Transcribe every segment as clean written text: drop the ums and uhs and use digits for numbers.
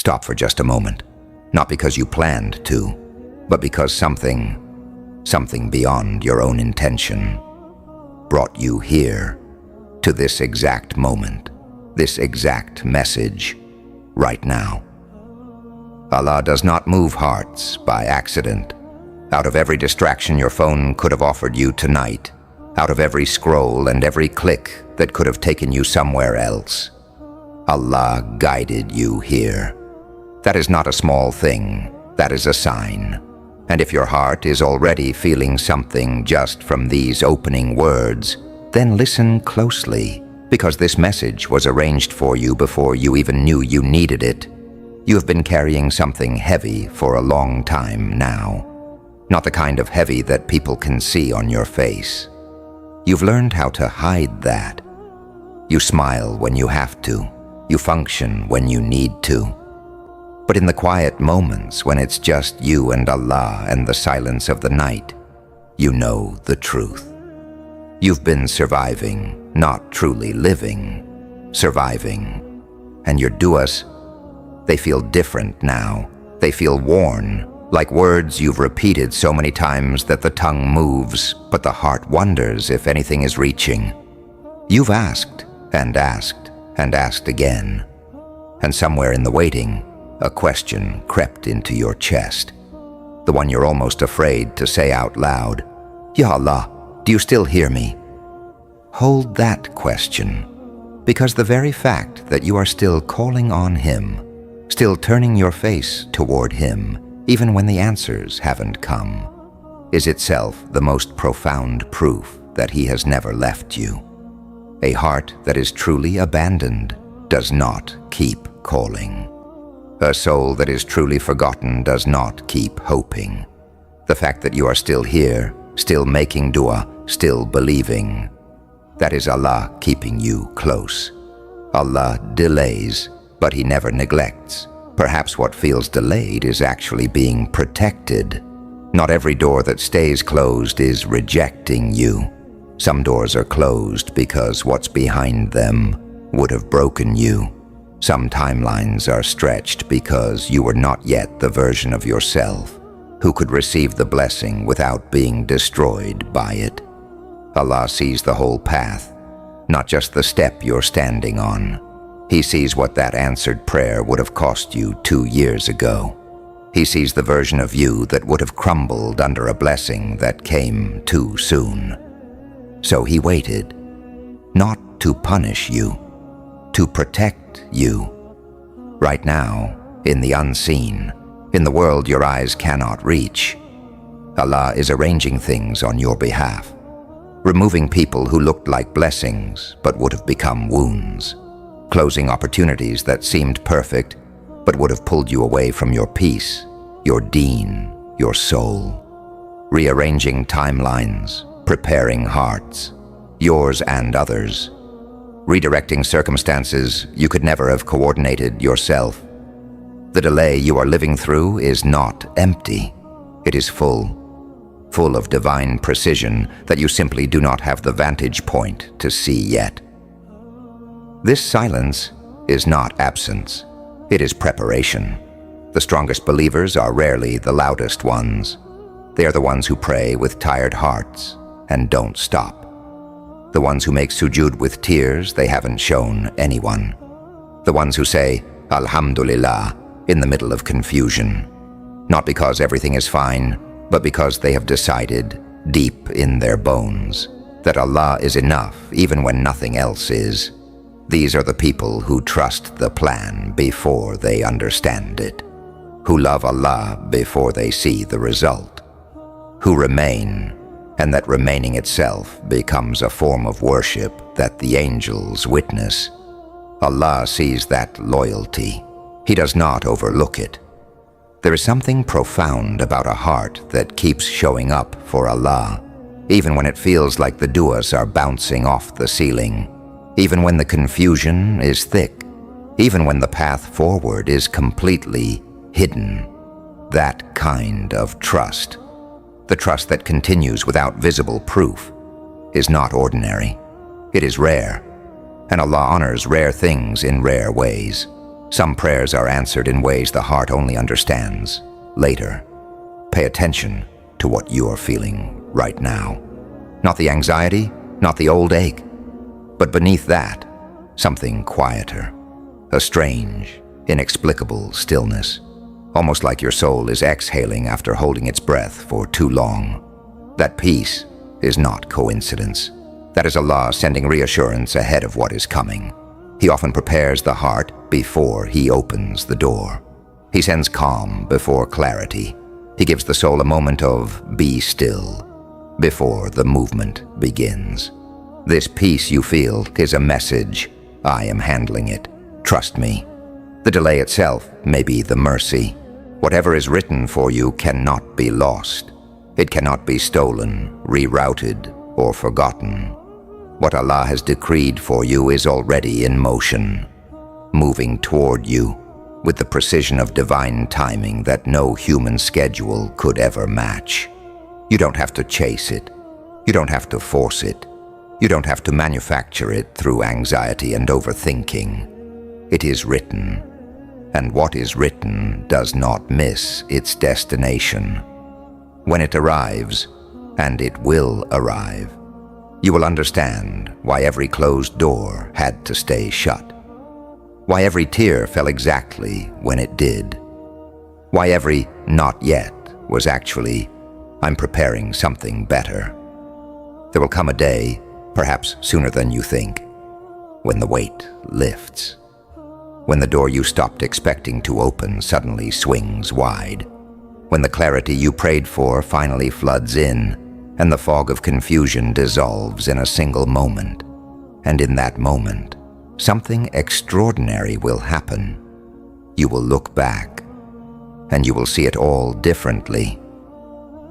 stop for just a moment, not because you planned to, but because something beyond your own intention brought you here, to this exact moment, this exact message, right now. Allah does not move hearts by accident. Out of every distraction your phone could have offered you tonight, out of every scroll and every click that could have taken you somewhere else, Allah guided you here. That is not a small thing, that is a sign. And if your heart is already feeling something just from these opening words, then listen closely, because this message was arranged for you before you even knew you needed it. You have been carrying something heavy for a long time now. Not the kind of heavy that people can see on your face. You've learned how to hide that. You smile when you have to. You function when you need to. But in the quiet moments when it's just you and Allah and the silence of the night, you know the truth. You've been surviving, not truly living. Surviving. And your du'as, they feel different now. They feel worn, like words you've repeated so many times that the tongue moves, but the heart wonders if anything is reaching. You've asked and asked and asked again, and somewhere in the waiting, a question crept into your chest, the one you're almost afraid to say out loud. Ya Allah, do you still hear me? Hold that question, because the very fact that you are still calling on Him, still turning your face toward Him, even when the answers haven't come, is itself the most profound proof that He has never left you. A heart that is truly abandoned does not keep calling. A soul that is truly forgotten does not keep hoping. The fact that you are still here, still making dua, still believing, that is Allah keeping you close. Allah delays, but He never neglects. Perhaps what feels delayed is actually being protected. Not every door that stays closed is rejecting you. Some doors are closed because what's behind them would have broken you. Some timelines are stretched because you were not yet the version of yourself who could receive the blessing without being destroyed by it. Allah sees the whole path, not just the step you're standing on. He sees what that answered prayer would have cost you 2 years ago. He sees the version of you that would have crumbled under a blessing that came too soon. So He waited, not to punish you, to protect you. Right now, in the unseen, in the world your eyes cannot reach, Allah is arranging things on your behalf, removing people who looked like blessings but would have become wounds, closing opportunities that seemed perfect but would have pulled you away from your peace, your deen, your soul, rearranging timelines, preparing hearts, yours and others, redirecting circumstances you could never have coordinated yourself. The delay you are living through is not empty. It is full of divine precision that you simply do not have the vantage point to see yet. This silence is not absence. It is preparation. The strongest believers are rarely the loudest ones. They are the ones who pray with tired hearts and don't stop. The ones who make sujood with tears they haven't shown anyone. The ones who say, Alhamdulillah, in the middle of confusion. Not because everything is fine, but because they have decided, deep in their bones, that Allah is enough even when nothing else is. These are the people who trust the plan before they understand it, who love Allah before they see the result, who remain, and that remaining itself becomes a form of worship that the angels witness. Allah sees that loyalty. He does not overlook it. There is something profound about a heart that keeps showing up for Allah, even when it feels like the du'as are bouncing off the ceiling, even when the confusion is thick, even when the path forward is completely hidden. That kind of trust, the trust that continues without visible proof, is not ordinary. It is rare, and Allah honors rare things in rare ways. Some prayers are answered in ways the heart only understands later. Pay attention to what you are feeling right now. Not the anxiety, not the old ache, but beneath that, something quieter. A strange, inexplicable stillness. Almost like your soul is exhaling after holding its breath for too long. That peace is not coincidence. That is Allah sending reassurance ahead of what is coming. He often prepares the heart before He opens the door. He sends calm before clarity. He gives the soul a moment of be still before the movement begins. This peace you feel is a message. I am handling it. Trust me. The delay itself may be the mercy. Whatever is written for you cannot be lost. It cannot be stolen, rerouted, or forgotten. What Allah has decreed for you is already in motion, moving toward you with the precision of divine timing that no human schedule could ever match. You don't have to chase it. You don't have to force it. You don't have to manufacture it through anxiety and overthinking. It is written, and what is written does not miss its destination. When it arrives, and it will arrive, you will understand why every closed door had to stay shut, why every tear fell exactly when it did, why every not yet was actually, I'm preparing something better. There will come a day, perhaps sooner than you think, when the weight lifts, when the door you stopped expecting to open suddenly swings wide, when the clarity you prayed for finally floods in, and the fog of confusion dissolves in a single moment. And in that moment, something extraordinary will happen. You will look back, and you will see it all differently.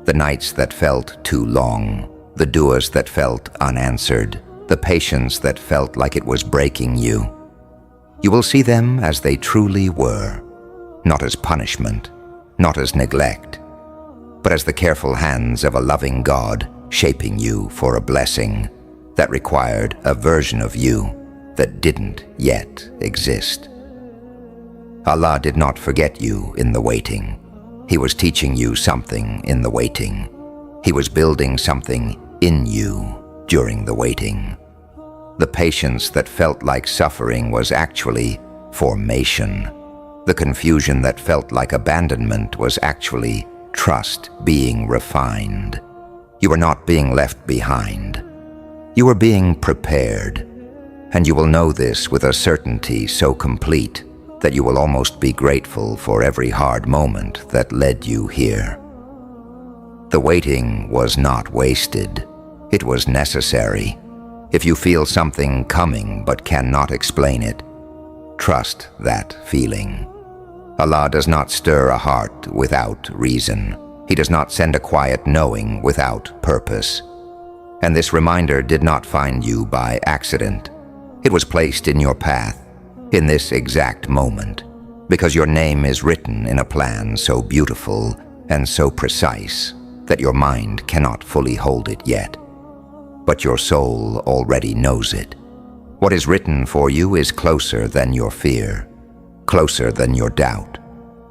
The nights that felt too long, the duas that felt unanswered, the patience that felt like it was breaking you. You will see them as they truly were, not as punishment, not as neglect, but as the careful hands of a loving God shaping you for a blessing that required a version of you that didn't yet exist. Allah did not forget you in the waiting. He was teaching you something in the waiting. He was building something in you during the waiting. The patience that felt like suffering was actually formation. The confusion that felt like abandonment was actually trust being refined. You were not being left behind. You were being prepared. And you will know this with a certainty so complete that you will almost be grateful for every hard moment that led you here. The waiting was not wasted. It was necessary. If you feel something coming but cannot explain it, trust that feeling. Allah does not stir a heart without reason. He does not send a quiet knowing without purpose. And this reminder did not find you by accident. It was placed in your path, in this exact moment, because your name is written in a plan so beautiful and so precise that your mind cannot fully hold it yet. But your soul already knows it. What is written for you is closer than your fear, closer than your doubt,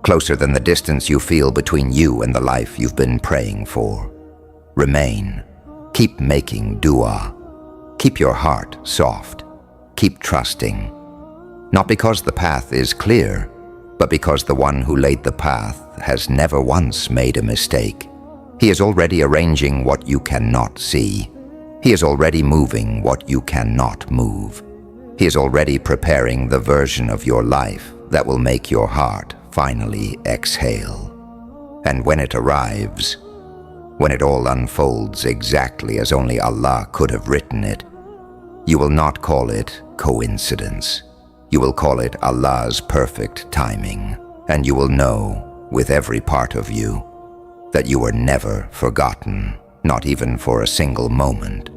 closer than the distance you feel between you and the life you've been praying for. Remain. Keep making dua. Keep your heart soft. Keep trusting. Not because the path is clear, but because the one who laid the path has never once made a mistake. He is already arranging what you cannot see. He is already moving what you cannot move. He is already preparing the version of your life that will make your heart finally exhale. And when it arrives, when it all unfolds exactly as only Allah could have written it, you will not call it coincidence. You will call it Allah's perfect timing, and you will know with every part of you that you were never forgotten, not even for a single moment.